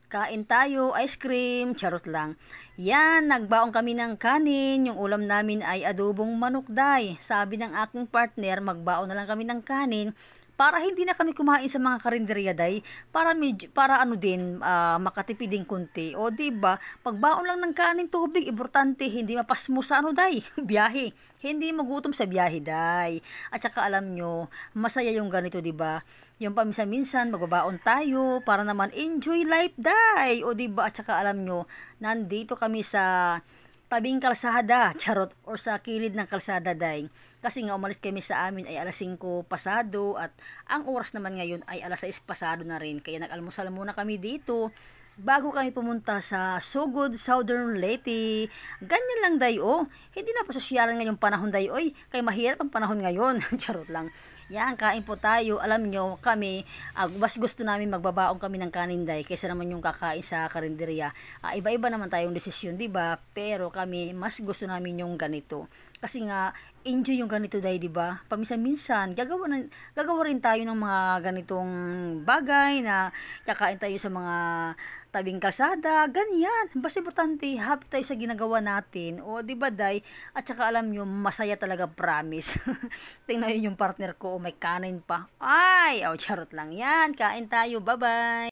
Kain tayo, ice cream, charot lang. Yan, nagbaon kami ng kanin. Yung ulam namin ay adobong manok day. Sabi ng aking partner, magbaon na lang kami ng kanin para hindi na kami kumain sa mga karinderya day, para ano din makatipid din kunti. O di ba? Pagbaon lang ng kanin, tubig, importante hindi mapasmo sa ano day, biyahe. Hindi magutom sa biyahe day. At saka alam nyo, masaya yung ganito, di ba? Yung paminsan-minsan magbabaon tayo para naman enjoy life day. O di ba? At saka alam nyo, nandito kami sa tabing kalsada, charot, or sa kilid ng kalsada day. Kasi nga umalis kami sa amin ay alas 5 pasado at ang oras naman ngayon ay alas 6 pasado na rin. Kaya nag-almusal muna kami dito bago kami pumunta sa Sugod, Southern Leyte. Ganyan lang day, oh. Hindi na pasosyalan ngayong panahon day, oy. Kaya mahirap ang panahon ngayon. Charot lang. Yan, kain po tayo. Alam nyo, kami, mas gusto namin magbabaong kami ng kanin day kaysa naman yung kakain sa karinderya. Iba-iba naman tayong desisyon, di ba? Pero kami, mas gusto namin yung ganito. Kasi nga, enjoy yung ganito day, di ba? Paminsan-minsan, gagawa rin tayo ng mga ganitong bagay na kakain tayo sa mga tabing kalsada, ganyan. Basta importante, happy tayo sa ginagawa natin. O, di ba, day? At saka alam nyo, masaya talaga, promise. Tingnan yun yung partner ko, may kanin pa. Ay, oh, charot lang yan. Kain tayo, bye-bye.